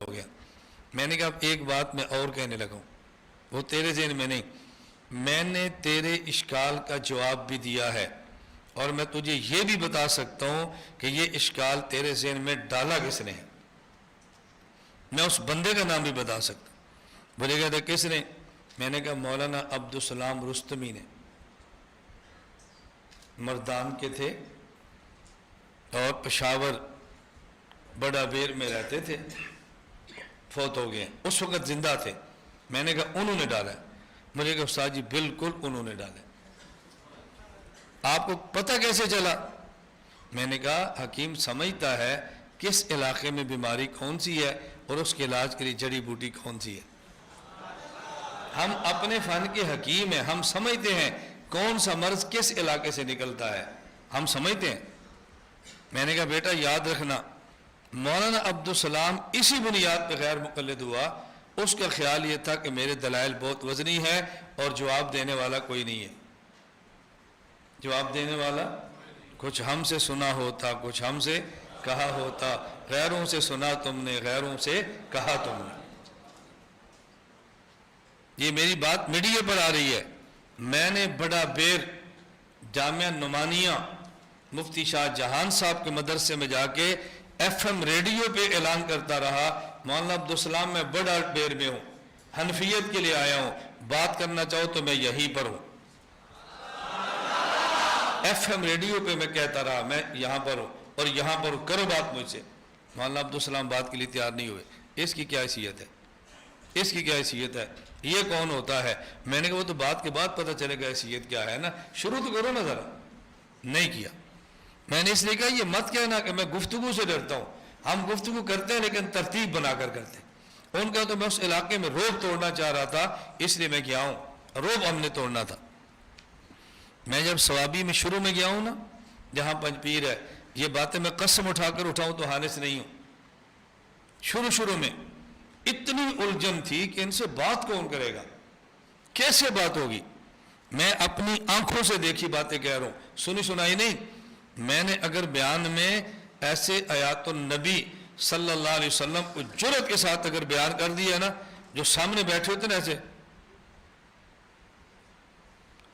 ہو گیا۔ میں نے کہا اب ایک بات میں اور کہنے لگا ہوں، وہ تیرے ذہن میں نہیں، میں نے تیرے اشکال کا جواب بھی دیا ہے، اور میں تجھے یہ بھی بتا سکتا ہوں کہ یہ اشکال تیرے ذہن میں ڈالا کس نے ہے، میں اس بندے کا نام بھی بتا سکتا ہوں۔ بولے گا تھا کس نے؟ میں نے کہا مولانا عبدالسلام رستمی نے، مردان کے تھے اور پشاور بڑا بیر میں رہتے تھے، فوت ہو گئے، اس وقت زندہ تھے۔ میں نے کہا انہوں نے ڈالا ہے؟ مجھے کہا استاد جی بالکل انہوں نے ڈالا ہے۔ آپ کو پتہ کیسے چلا؟ میں نے کہا حکیم سمجھتا ہے کس علاقے میں بیماری کون سی ہے اور اس کے علاج کے لیے جڑی بوٹی کون سی ہے۔ ہم اپنے فن کے حکیم ہیں، ہم سمجھتے ہیں کون سا مرض کس علاقے سے نکلتا ہے، ہم سمجھتے ہیں۔ میں نے کہا بیٹا یاد رکھنا، مولانا عبدالسلام اسی بنیاد پہ غیر مقلد ہوا، اس کا خیال یہ تھا کہ میرے دلائل بہت وزنی ہے اور جواب دینے والا کوئی نہیں ہے، جواب دینے والا کچھ ہم سے سنا ہوتا، کچھ ہم سے کہا ہوتا، غیروں سے سنا تم نے، غیروں سے کہا تم نے۔ یہ میری بات میڈیا پر آ رہی ہے۔ میں نے بڑا بیر جامعہ نعمانیہ مفتی شاہ جہان صاحب کے مدرسے میں جا کے ایف ایم ریڈیو پہ اعلان کرتا رہا، مولانا عبدالسلام میں بڑا بیر میں ہوں، حنفیت کے لیے آیا ہوں، بات کرنا چاہو تو میں یہیں پر ہوں۔ ایف ایم ریڈیو پہ میں کہتا رہا میں یہاں پر ہوں اور یہاں پر ہوں، کرو بات مجھ سے۔ مولانا عبدالسلام بات کے لیے تیار نہیں ہوئے۔ اس کی کیا حیثیت ہے؟ اس کی کیا حیثیت ہے؟ یہ کون ہوتا ہے؟ میں نے کہا وہ تو بات کے بعد پتہ چلے گا حیثیت کیا ہے نا، شروع تو کرو نا ذرا۔ نہیں کیا۔ میں نے اس لیے کہا یہ مت کہنا کہ میں گفتگو سے ڈرتا ہوں، ہم گفتگو کرتے ہیں لیکن ترتیب بنا کر کرتے ہیں۔ ان کا تو میں اس علاقے میں روب توڑنا چاہ رہا تھا، اس لیے میں گیا ہوں، روب ہم نے توڑنا تھا۔ میں جب ثوابی میں شروع میں گیا ہوں نا، جہاں پنج پیر ہے، یہ باتیں میں قسم اٹھا کر اٹھاؤں تو حانس نہیں ہوں۔ شروع میں اتنی الجھن تھی کہ ان سے بات کون کرے گا، کیسے بات ہوگی؟ میں اپنی آنکھوں سے دیکھی باتیں کہہ رہا ہوں، سنی سنائی نہیں۔ میں نے اگر بیان میں ایسے آیات النبی صلی اللہ علیہ وسلم کو جرأت کے ساتھ اگر بیان کر دیا نا، جو سامنے بیٹھے ہوتے نا ایسے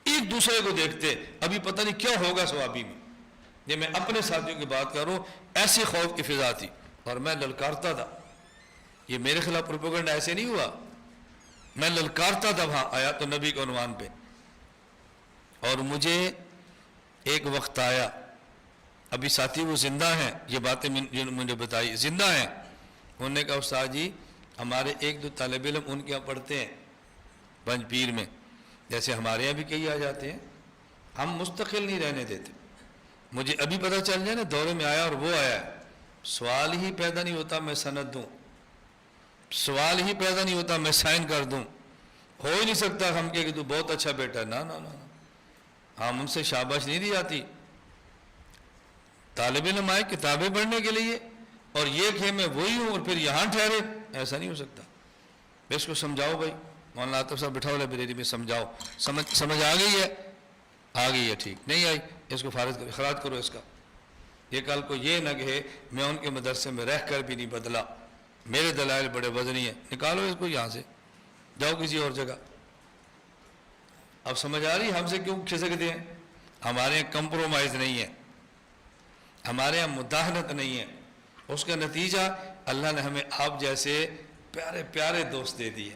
ایک دوسرے کو دیکھتے، ابھی پتہ نہیں کیا ہوگا ثوابی میں۔ یہ میں اپنے ساتھیوں کی بات کر رہا ہوں، ایسی خوف کی فضا تھی اور میں للکارتا تھا۔ یہ میرے خلاف پروپیگنڈا ایسے نہیں ہوا، میں للکارتا تھا وہاں آیات النبی کے عنوان پہ۔ اور مجھے ایک وقت آیا، ابھی ساتھی وہ زندہ ہیں، یہ باتیں مجھے بتائی زندہ ہیں، انہوں نے کہا استاد جی ہمارے ایک دو طالب علم ان کے یہاں پڑھتے ہیں پنج پیر میں، جیسے ہمارے یہاں بھی کئی آ جاتے ہیں، ہم مستقل نہیں رہنے دیتے۔ مجھے ابھی پتہ چل جائے نا دورے میں آیا اور وہ آیا ہے، سوال ہی پیدا نہیں ہوتا میں سند دوں، سوال ہی پیدا نہیں ہوتا میں سائن کر دوں، ہو ہی نہیں سکتا ہم کہ تو بہت اچھا بیٹا ہے، نا نا نا، ہم ان سے شاباش نہیں دی جاتی۔ طالب علم آئے کتابیں پڑھنے کے لیے اور یہ کہ میں وہی ہوں اور پھر یہاں ٹھہرے، ایسا نہیں ہو سکتا۔ اس کو سمجھاؤ بھائی، مولانا عاطف صاحب بٹھاؤ لائبریری میں، سمجھاؤ، سمجھ آ گئی ہے؟ آ گئی ہے، ٹھیک، نہیں آئی اس کو فارغ کرو، اخراج کرو اس کا۔ یہ کل کو یہ نہ کہے میں ان کے مدرسے میں رہ کر بھی نہیں بدلا، میرے دلائل بڑے وزنی ہیں، نکالو اس کو یہاں سے، جاؤ کسی اور جگہ۔ اب سمجھ آ رہی ہم سے کیوں کھسکتے ہیں؟ ہمارے یہاں کمپرومائز نہیں ہے، ہمارے یہاں مداہنت نہیں ہے۔ اس کا نتیجہ اللہ نے ہمیں آپ جیسے پیارے پیارے دوست دے دیے۔